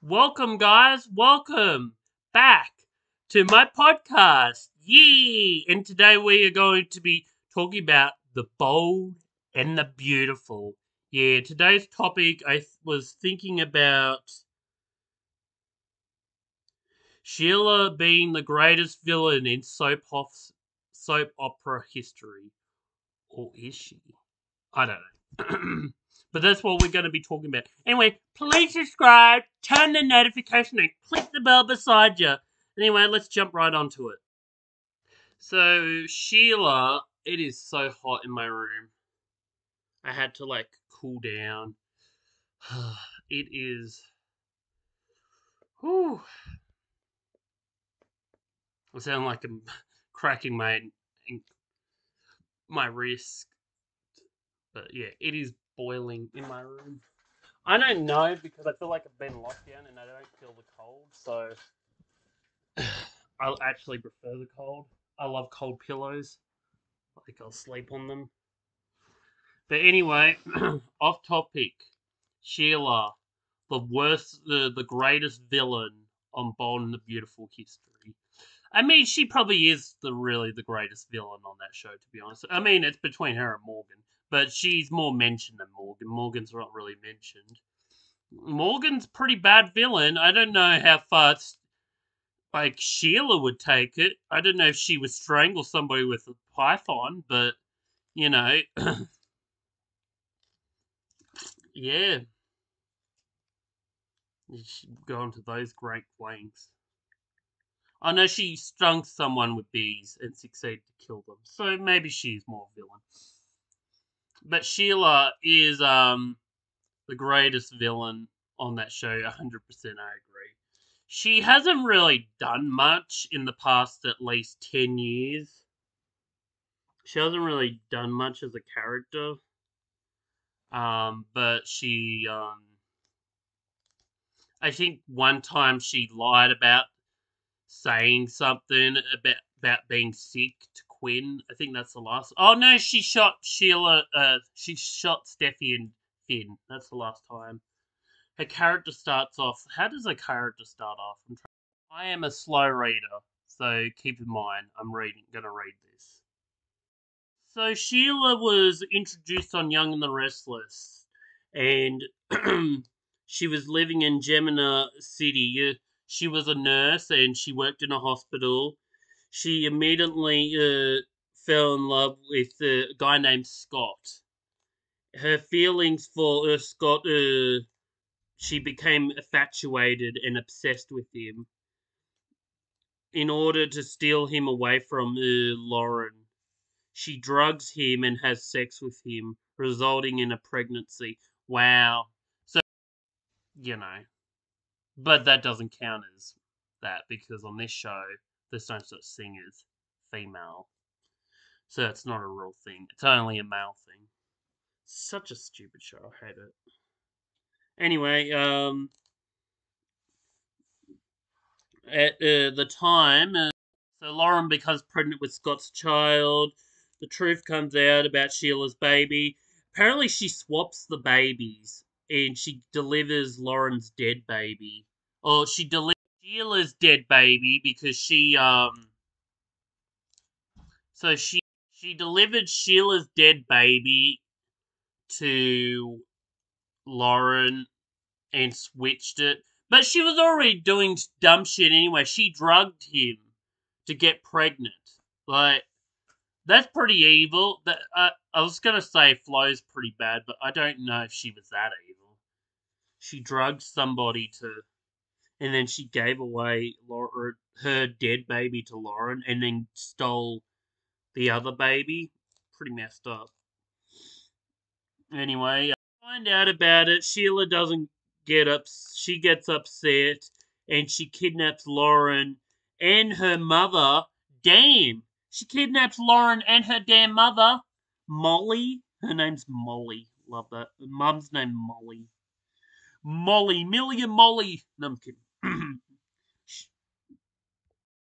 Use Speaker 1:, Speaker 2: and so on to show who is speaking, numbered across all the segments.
Speaker 1: Welcome, guys. Welcome back to my podcast. Yee! And today we are going to be talking about the bold and the beautiful. Yeah, today's topic I was thinking about Sheila being the greatest villain in soap opera history. Or is she? I don't know. But that's what we're going to be talking about. Anyway, please subscribe, turn the notification, and click the bell beside you. Anyway, let's jump right onto it. So, Sheila, it is so hot in my room. I had to, cool down. It is... Whew. I sound like I'm cracking my wrist. But yeah, it is boiling in my room. I don't know because I feel like I've been locked down and I don't feel the cold, so I'll actually prefer the cold. I love cold pillows. Like I'll sleep on them. But anyway, off topic. Sheila, the greatest villain on Bold and the Beautiful history. I mean, she probably is really the greatest villain on that show, to be honest. I mean, it's between her and Morgan, but she's more mentioned than Morgan. Morgan's not really mentioned. Morgan's pretty bad villain. I don't know how far Sheila would take it. I don't know if she would strangle somebody with a python, but you know, yeah, she'd go into those great flames. I know she stung someone with bees and succeeded to kill them, so maybe she's more villain. But Sheila is the greatest villain on that show. 100%, I agree. She hasn't really done much in the past at least 10 years. She hasn't really done much as a character. But I think one time she lied about saying something about being sick to Quinn. I think that's the last. Oh no, she shot Sheila. She shot Steffi and Finn. That's the last time. Her character starts off. How does a character start off? I am a slow reader, so keep in mind I'm gonna read this. So Sheila was introduced on Young and the Restless, and she was living in Gemina City. She was a nurse and she worked in a hospital. She immediately fell in love with a guy named Scott. Her feelings for Scott, she became infatuated and obsessed with him in order to steal him away from Lauren. She drugs him and has sex with him, resulting in a pregnancy. Wow. So, you know. But that doesn't count as that because on this show, there's no such thing as female. So it's not a real thing. It's only a male thing. Such a stupid show. I hate it. Anyway, at the time, so Lauren becomes pregnant with Scott's child. The truth comes out about Sheila's baby. Apparently, she swaps the babies and she delivers Lauren's dead baby. Or she delivers Sheila's dead baby because so she delivered Sheila's dead baby to Lauren and switched it. But she was already doing dumb shit anyway. She drugged him to get pregnant. Like, that's pretty evil. That I was gonna say Flo's pretty bad, but I don't know if she was that evil. She drugged somebody and then she gave away her dead baby to Lauren, and then stole the other baby. Pretty messed up. Anyway, find out about it. Sheila doesn't get up. She gets upset, and she kidnaps Lauren and her mother. Damn. She kidnaps Lauren and her damn mother, Molly. Her name's Molly. Love that. Her mum's name Molly. Molly. Million Molly. No, I'm kidding.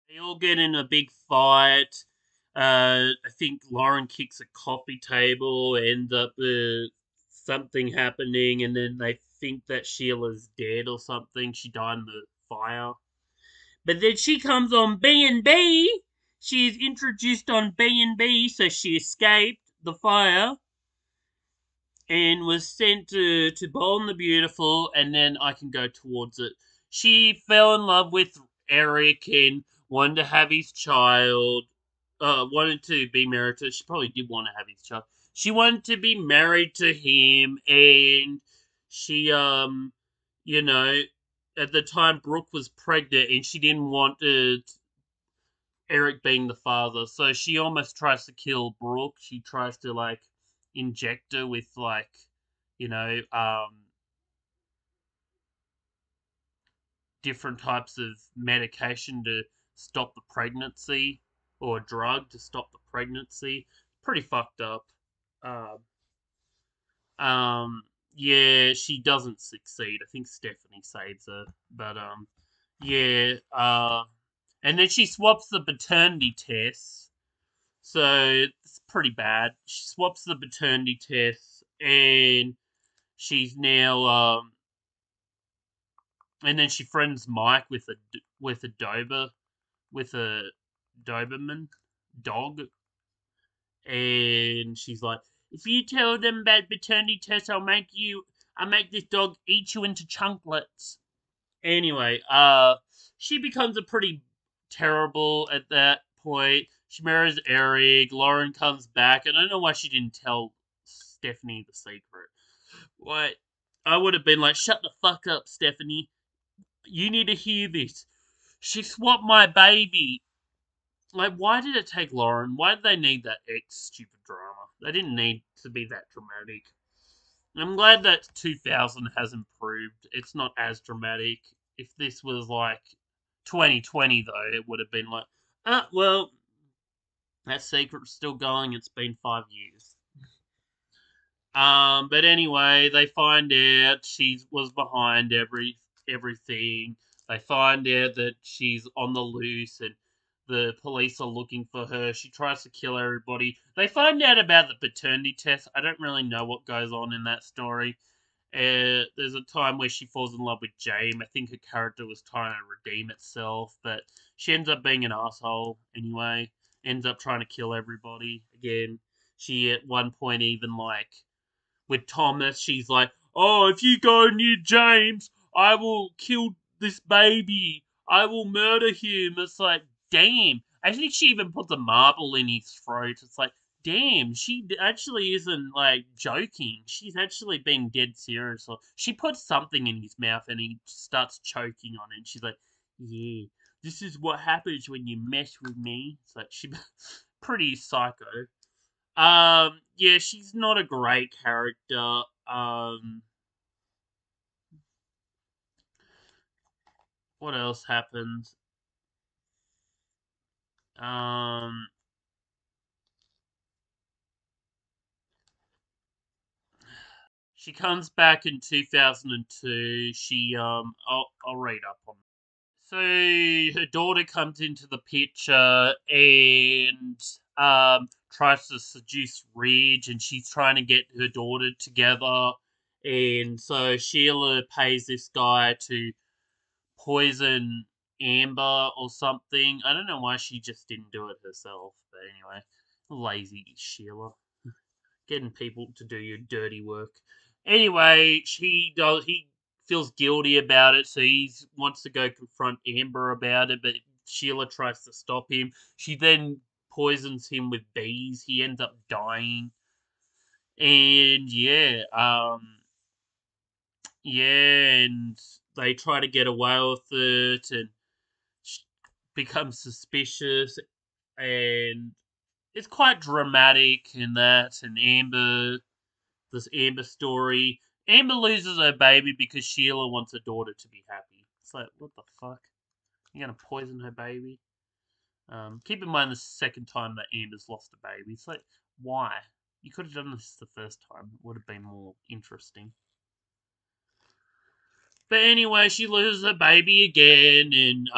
Speaker 1: They all get in a big fight. I think Lauren kicks a coffee table, ends up something happening, and then they think that Sheila's dead or something. She died in the fire. But then she comes on B&B. She's introduced on B&B, so she escaped the fire and was sent to Bold the Beautiful, and then I can go towards it. She fell in love with Eric and wanted to have his child. Wanted to be married to. She probably did want to have his child. She wanted to be married to him, and she you know, at the time Brooke was pregnant, and she didn't want Eric being the father, so she almost tries to kill Brooke. She tries to like inject her with like, you know, different types of medication to stop the pregnancy, or a drug to stop the pregnancy. Pretty fucked up. Um, um, yeah, she doesn't succeed. I think Stephanie saves her, but yeah. And then she swaps the paternity test. So it's pretty bad. She swaps the paternity test, and she's now and then she friends Mike with a Doberman dog, and she's like, if you tell them about paternity test, I'll make this dog eat you into chunklets. Anyway, she becomes a pretty terrible at that point. She marries Eric. Lauren comes back. And I don't know why she didn't tell Stephanie the secret. What? I would have been like, shut the fuck up, Stephanie. You need to hear this. She swapped my baby. Like, why did it take Lauren? Why did they need that stupid drama? They didn't need to be that dramatic. I'm glad that 2000 has improved. It's not as dramatic. If this was like 2020, though, it would have been like, well, that secret's still going. It's been 5 years. But anyway, they find out she was behind everything. They find out that she's on the loose and the police are looking for her. She tries to kill everybody. They find out about the paternity test. I don't really know what goes on in that story. There's a time where she falls in love with James. I think her character was trying to redeem itself, but she ends up being an asshole anyway. Ends up trying to kill everybody again. She at one point even like with Thomas, she's like, "Oh, if you go near James, I will kill this baby. I will murder him." It's like, damn. I think she even puts a marble in his throat. It's like, damn, she actually isn't like joking. She's actually being dead serious. Or she puts something in his mouth and he starts choking on it. And she's like, "Yeah, this is what happens when you mess with me." It's like she pretty psycho. Yeah, she's not a great character. What else happens? Um, she comes back in 2002. I'll read up on. So her daughter comes into the picture and tries to seduce Ridge, and she's trying to get her daughter together. And so Sheila pays this guy to poison Amber or something. I don't know why she just didn't do it herself, but anyway, lazy Sheila, getting people to do your dirty work. Anyway, he feels guilty about it, so he wants to go confront Amber about it, but Sheila tries to stop him. She then poisons him with bees. He ends up dying. And and they try to get away with it, and becomes suspicious, and it's quite dramatic in that. And this Amber story, Amber loses her baby because Sheila wants her daughter to be happy. It's like, what the fuck? You're gonna poison her baby? Keep in mind the second time that Amber's lost a baby. It's like, why? You could have done this the first time. It would have been more interesting. But anyway, she loses her baby again, and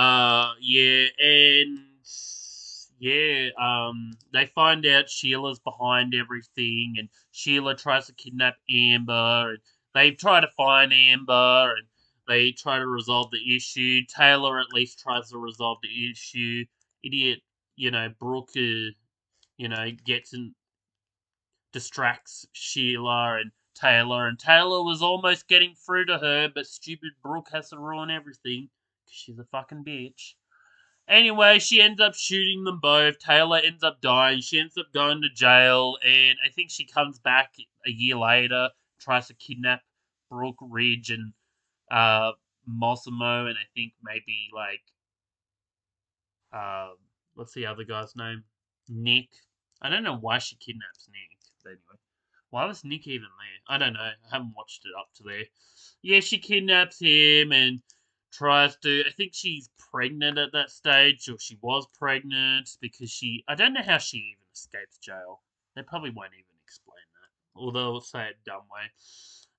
Speaker 1: they find out Sheila's behind everything, and Sheila tries to kidnap Amber, and they try to find Amber and they try to resolve the issue. Taylor at least tries to resolve the issue. Idiot, Brooke, gets and distracts Sheila and Taylor was almost getting through to her, but stupid Brooke has to ruin everything because she's a fucking bitch. Anyway, she ends up shooting them both. Taylor ends up dying. She ends up going to jail, and I think she comes back a year later, tries to kidnap Brooke, Ridge, and Mossimo, and I think maybe uh, what's the other guy's name? Nick. I don't know why she kidnaps Nick, but anyway. Why was Nick even there? I don't know. I haven't watched it up to there. Yeah, she kidnaps him and tries to. I think she's pregnant at that stage, or she was pregnant because she. I don't know how she even escapes jail. They probably won't even explain that, although they'll say it dumb way.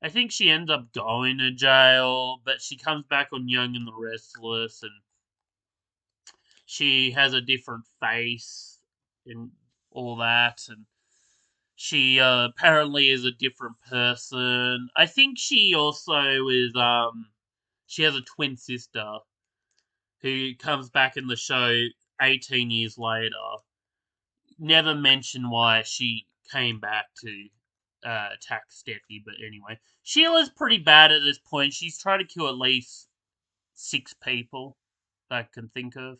Speaker 1: I think she ends up going to jail, but she comes back on Young and the Restless, and she has a different face and all that, and she apparently is a different person. I think she also is she has a twin sister who comes back in the show 18 years later. Never mention why she came back to attack Steffi, but anyway. Sheila's pretty bad at this point. She's tried to kill at least 6 people that I can think of.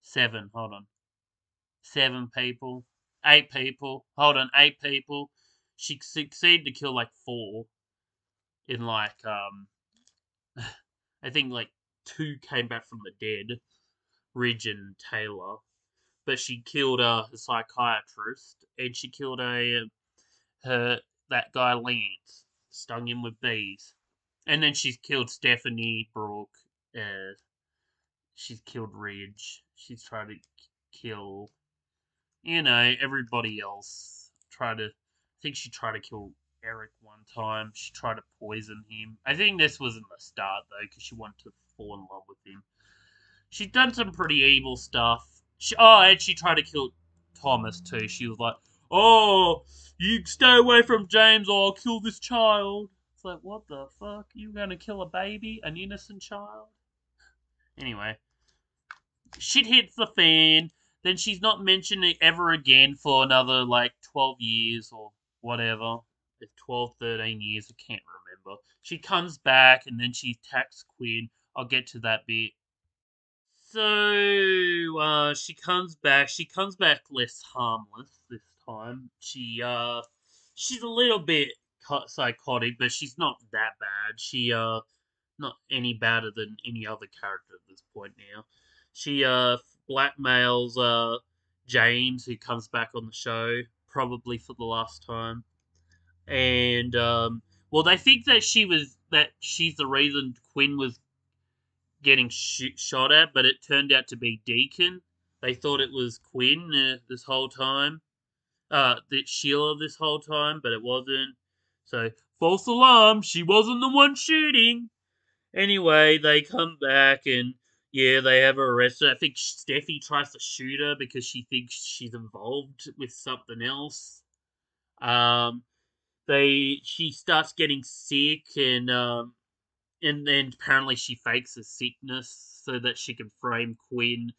Speaker 1: 7, hold on. 7 people. 8 people. Hold on, 8 people. She succeeded to kill like 4 in I think like 2 came back from the dead, Ridge and Taylor. But she killed a psychiatrist and she killed that guy Lance, stung him with bees. And then she's killed Stephanie, Brooke, she's killed Ridge. She's tried to kill everybody else. I think she tried to kill Eric one time. She tried to poison him. I think this was in the start, though, because she wanted to fall in love with him. She's done some pretty evil stuff. And she tried to kill Thomas, too. She was like, oh, you stay away from James or I'll kill this child. It's like, what the fuck? You gonna kill a baby? An innocent child? Anyway. Shit hits the fan. Then she's not mentioned it ever again for another 12 years or whatever. 12, 13 years, I can't remember. She comes back and then she attacks Quinn. I'll get to that bit. So, she comes back. She comes back less harmless this time. She's a little bit psychotic, but she's not that bad. Not any better than any other character at this point now. She blackmails James, who comes back on the show, probably for the last time. And well, they think that she's the reason Quinn was getting shot at, but it turned out to be Deacon. They thought it was Quinn this whole time. That Sheila this whole time, but it wasn't. So false alarm, she wasn't the one shooting. Anyway, they come back and yeah, they have her arrested. I think Steffi tries to shoot her because she thinks she's involved with something else. Um, she starts getting sick and then apparently she fakes a sickness so that she can frame Quinn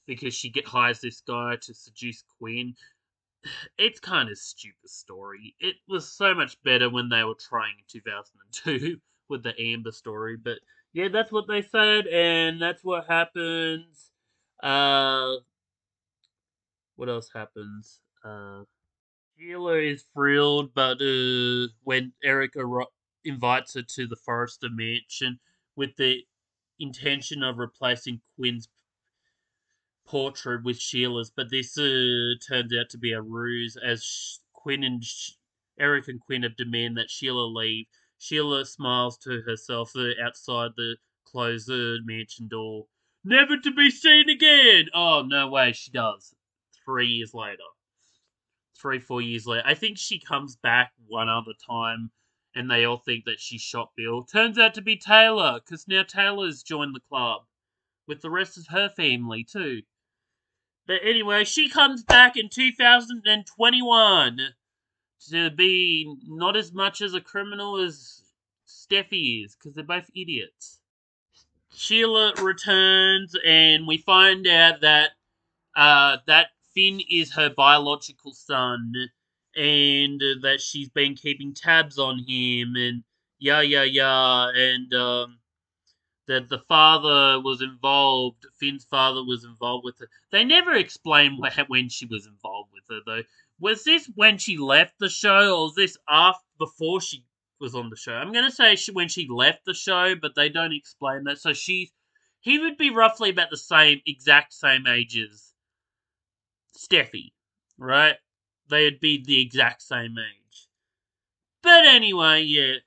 Speaker 1: because she hires this guy to seduce Quinn. It's kind of stupid story. It was so much better when they were trying in 2002 with the Amber story, but yeah, that's what they said, and that's what happens. Uh, what else happens? Sheila is thrilled, but when Erica invites her to the Forrester mansion with the intention of replacing Quinn's portrait with Sheila's, but this turns out to be a ruse as Eric and Quinn have demanded that Sheila leave. Sheila smiles to herself outside the closed mansion door. Never to be seen again! Oh, no way, she does. 3 years later. 3, 4 years later. I think she comes back one other time and they all think that she shot Bill. Turns out to be Taylor, because now Taylor's joined the club with the rest of her family, too. But anyway, she comes back in 2021 to be not as much as a criminal as Steffi is, because they're both idiots. Sheila returns, and we find out that that Finn is her biological son, and that she's been keeping tabs on him, and and that the father was involved. Finn's father was involved with her. They never explain when she was involved with her, though. Was this when she left the show, or was this before she was on the show? I'm gonna say when she left the show, but they don't explain that. So he would be roughly about the exact same age as Steffi, right? They'd be the exact same age. But anyway, yeah.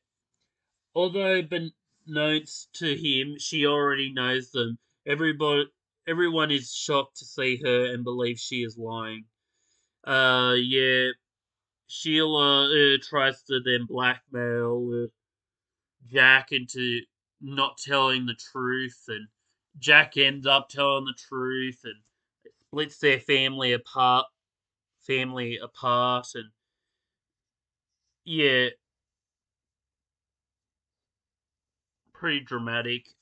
Speaker 1: Although beknownst to him, she already knows them. Everyone is shocked to see her and believes she is lying. Yeah. Sheila tries to then blackmail Jack into not telling the truth, and Jack ends up telling the truth, and it splits their family apart. And yeah, pretty dramatic.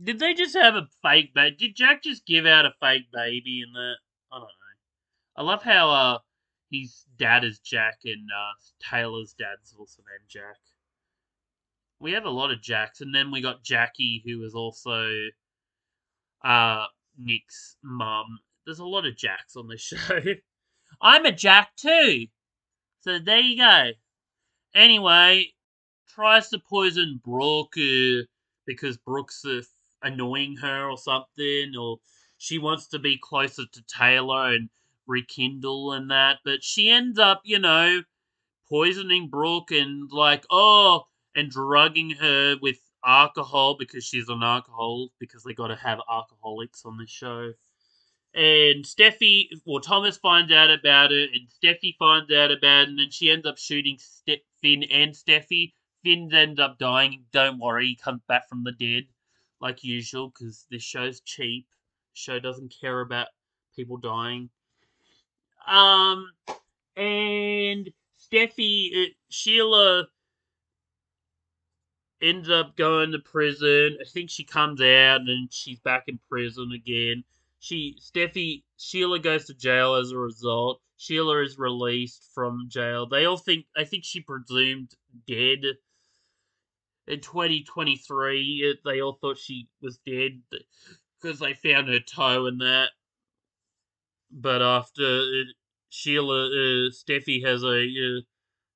Speaker 1: Did they just have a fake baby? Did Jack just give out a fake baby in that? I don't know. I love how his dad is Jack, and Taylor's dad's also named Jack. We have a lot of Jacks, and then we got Jackie, who is also Nick's mum. There's a lot of Jacks on this show. I'm a Jack too. So there you go. Anyway, tries to poison Brooke because Brooke's annoying her or something, or she wants to be closer to Taylor and rekindle and that, but she ends up, poisoning Brooke and and drugging her with alcohol because she's an alcoholic, because they got to have alcoholics on this show. And Thomas finds out about it, and Steffi finds out about it, and then she ends up shooting Finn and Steffi. Finn ends up dying. Don't worry, he comes back from the dead, like usual, because this show's cheap. The show doesn't care about people dying. Um, and Sheila ends up going to prison. I think she comes out and she's back in prison again. Sheila goes to jail as a result. Sheila is released from jail. I think she presumed dead in 2023. They all thought she was dead because they found her toe and that. But after Steffi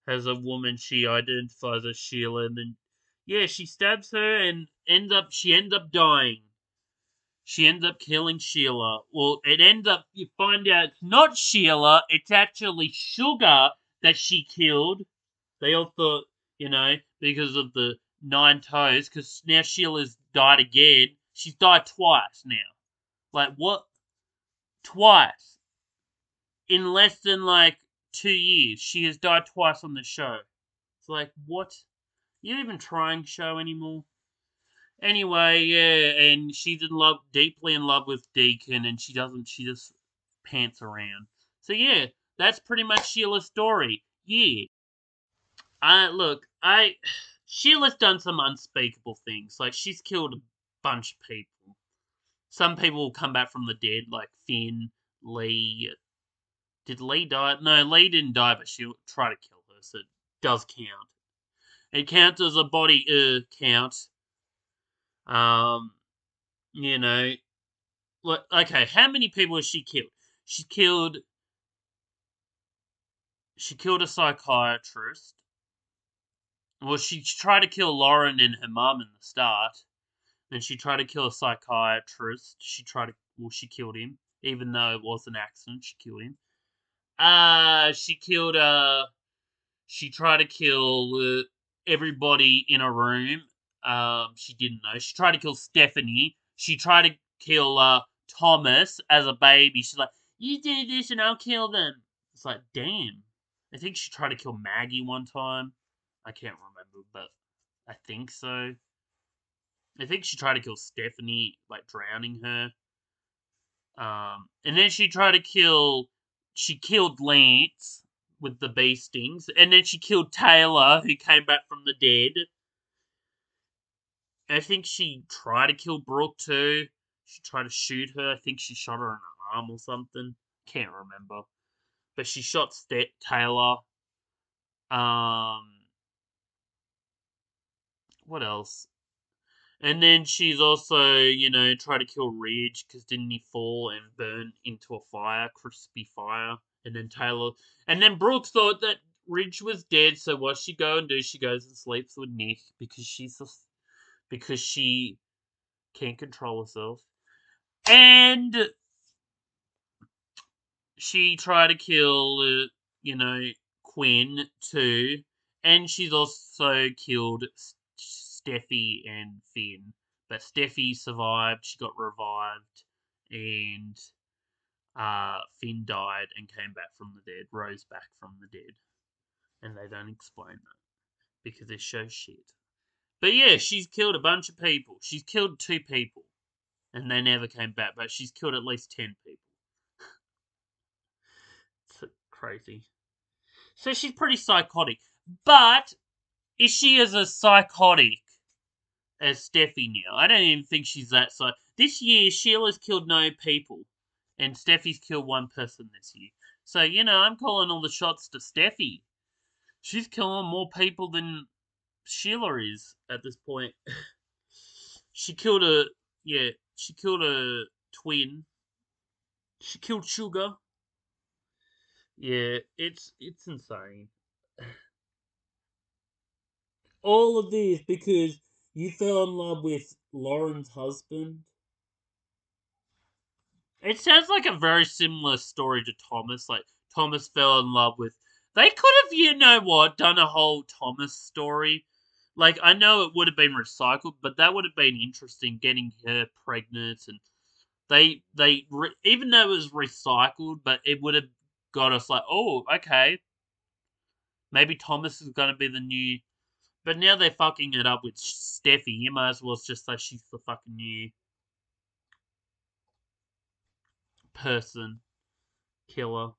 Speaker 1: has a woman she identifies as Sheila, and then yeah, she stabs her and she ends up dying. She ends up killing Sheila. Well, you find out it's not Sheila, it's actually Sugar that she killed. They all thought, because of the 9 toes, because now Sheila's died again. She's died twice now. Like, what? Twice. In less than, 2 years. She has died twice on the show. It's like, what? You don't even trying show anymore? Anyway, yeah, and she's deeply in love with Deacon, and she just pants around. So yeah, that's pretty much Sheila's story. Yeah. Sheila's done some unspeakable things. Like, she's killed a bunch of people. Some people will come back from the dead, like Finn, Lee. Did Lee die? No, Lee didn't die, but she tried to kill her, so it does count. It counts as a body count. Um, you know, okay, how many people has she killed? She killed a psychiatrist. Well, she tried to kill Lauren and her mum in the start. Then she tried to kill a psychiatrist. She killed him, even though it was an accident. She killed him. She killed She tried to kill everybody in a room. She didn't know. She tried to kill Stephanie. She tried to kill Thomas as a baby. She's like, "You do this and I'll kill them." It's like, damn. I think she tried to kill Maggie one time. I can't remember, but I think so. I think she tried to kill Stephanie, like drowning her. And then she killed Lance. with the bee stings. And then she killed Taylor, who came back from the dead. I think she tried to kill Brooke too. She tried to shoot her. I think she shot her in the arm or something. Can't remember. But she shot Taylor. What else? And then she's also, tried to kill Ridge because didn't he fall and burn into a fire, crispy fire? And then Brooke thought that Ridge was dead, so what she go and do? She goes and sleeps with Nick because because she can't control herself. And she tried to kill, Quinn too. And she's also killed Steffi and Finn. But Steffi survived, she got revived, and Finn died and came back from the dead, rose back from the dead. And they don't explain that because this show's shit. But yeah, she's killed a bunch of people. She's killed 2 people, and they never came back, but she's killed at least 10 people. It's crazy. So she's pretty psychotic. But is she as a psychotic as Steffi now? I don't even think she's that psychotic. This year, Sheila's killed no people, and Steffi's killed 1 person this year. So, I'm calling all the shots to Steffi. She's killing more people than Sheila is at this point. She killed a twin. She killed Sugar. Yeah, it's insane. All of this because you fell in love with Lauren's husband. It sounds like a very similar story to Thomas. Like, Thomas fell in love with... They could have, done a whole Thomas story. Like, I know it would have been recycled, but that would have been interesting, getting her pregnant. And even though it was recycled, but it would have got us like, oh, okay. Maybe Thomas is going to be the new... But now they're fucking it up with Steffi. You might as well just say she's the fucking new person. Killer.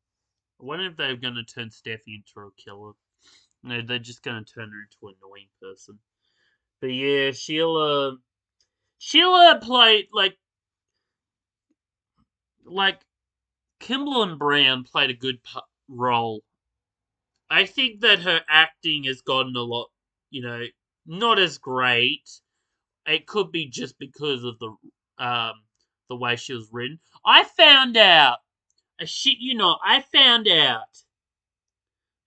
Speaker 1: I wonder if they're going to turn Steffi into a killer. No, they're just going to turn her into an annoying person. But yeah, Sheila played, like, Kimberlin Brown played a good role. I think that her acting has gotten a lot, not as great. It could be just because of the way she was written. I found out, I found out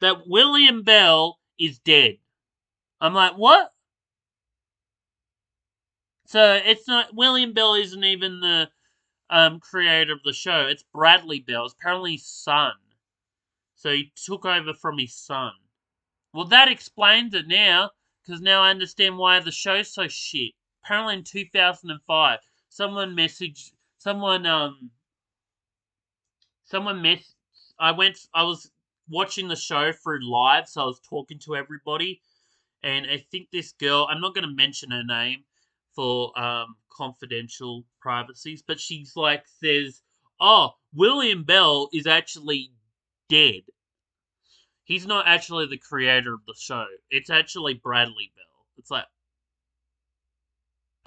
Speaker 1: that William Bell is dead. I'm like, what? So it's not, William Bell isn't even the creator of the show. It's Bradley Bell. It's apparently his son. So he took over from his son. Well, that explains it now, because now I understand why the show's so shit. Apparently in 2005, someone messaged, I was watching the show through live, so I was talking to everybody, and I think this girl, I'm not going to mention her name for confidential privacies, but she's like, says, oh, William Bell is actually dead. He's not actually the creator of the show. It's actually Bradley Bell. It's like,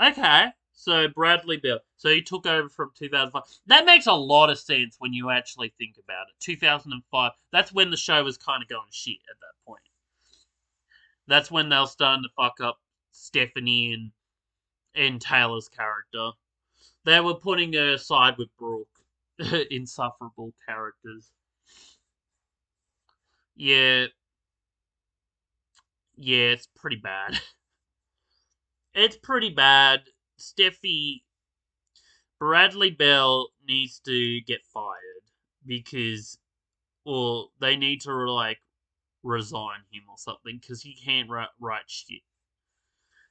Speaker 1: okay. So Bradley Bell. So he took over from 2005. That makes a lot of sense when you actually think about it. 2005. That's when the show was kind of going shit at that point. That's when they were starting to fuck up Stephanie and Taylor's character. They were putting her aside with Brooke. Insufferable characters. Yeah. Yeah, it's pretty bad. It's pretty bad. Bradley Bell needs to get fired because, or they need to resign him or something because he can't write shit.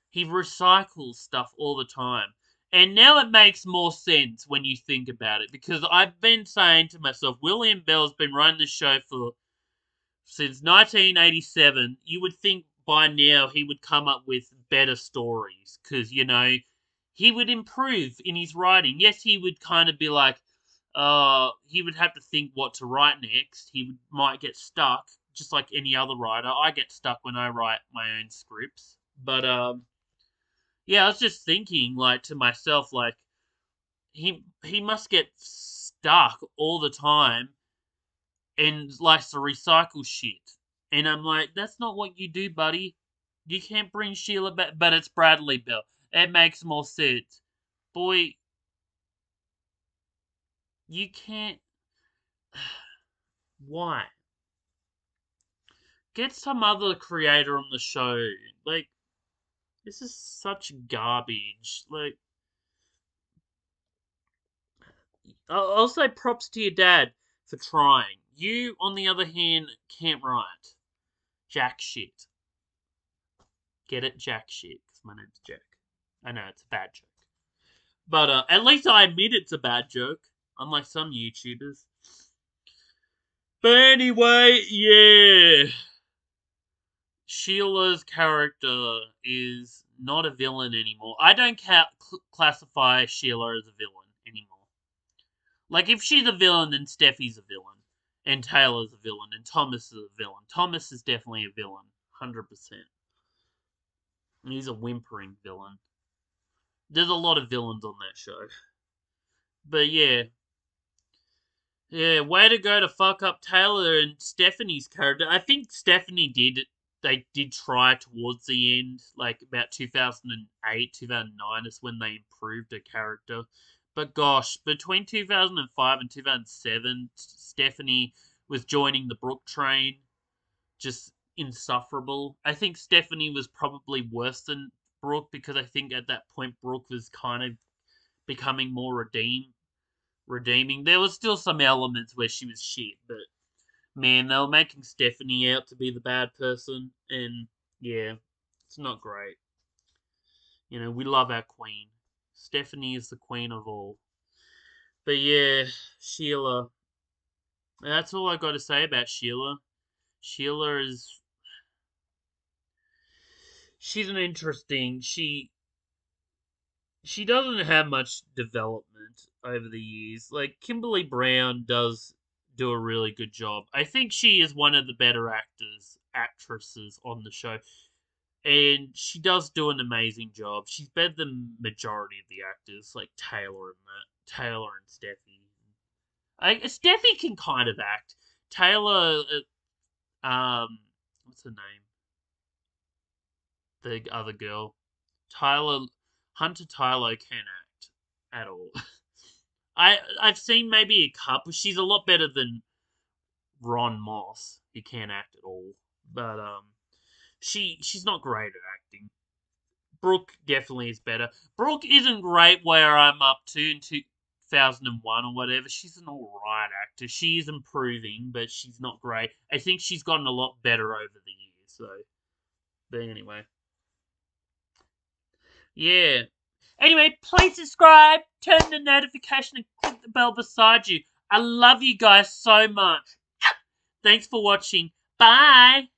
Speaker 1: He recycles stuff all the time. And now it makes more sense when you think about it because I've been saying to myself, William Bell's been running the show since 1987. You would think by now he would come up with better stories because, he would improve in his writing. Yes, he would kind of be like, he would have to think what to write next. Might get stuck, just like any other writer, I get stuck when I write my own scripts. But yeah, I was just thinking, like, to myself, like, he must get stuck all the time and likes to recycle shit. And I'm like, that's not what you do, buddy. You can't bring Sheila back, but it's Bradley Bill. It makes more sense. Boy, you can't. Why? Get some other creator on the show. Like, this is such garbage. Like, I'll say props to your dad for trying. You, on the other hand, can't write. Jack shit. Get it? Jack shit. Because my name's Jack. I know, it's a bad joke. But at least I admit it's a bad joke. Unlike some YouTubers. But anyway, yeah. Sheila's character is not a villain anymore. I don't classify Sheila as a villain anymore. Like, if she's a villain, then Steffi's a villain. And Taylor's a villain. And Thomas is a villain. Thomas is definitely a villain. 100%. He's a whimpering villain. There's a lot of villains on that show. But yeah. Yeah, way to go to fuck up Taylor and Stephanie's character. I think Stephanie they did try towards the end, like about 2008, 2009 is when they improved her character. But gosh, between 2005 and 2007, Stephanie was joining the Brooke train. Just insufferable. I think Stephanie was probably worse than Brooke because I think at that point Brooke was kind of becoming more redeeming. There was still some elements where she was shit, but man, they were making Stephanie out to be the bad person, and yeah, it's not great. You know, we love our queen. Stephanie is the queen of all. But yeah, Sheila. That's all I got to say about Sheila. Sheila is. She's an interesting. She doesn't have much development over the years. Like, Kimberly Brown does do a really good job. I think she is one of the better actresses on the show. And she does do an amazing job. She's better than majority of the actors, like Taylor and Steffi. Steffi can kind of act. Taylor, what's her name? The other girl. Hunter Tyler can't act at all. I've seen maybe a couple. She's a lot better than Ron Moss. He can't act at all. But she's not great at acting. Brooke definitely is better. Brooke isn't great where I'm up to in 2001 or whatever. She's an alright actor. She is improving, but she's not great. I think she's gotten a lot better over the years. So, but anyway. Yeah. Anyway, please subscribe, turn the notification, and click the bell beside you. I love you guys so much. Thanks for watching. Bye.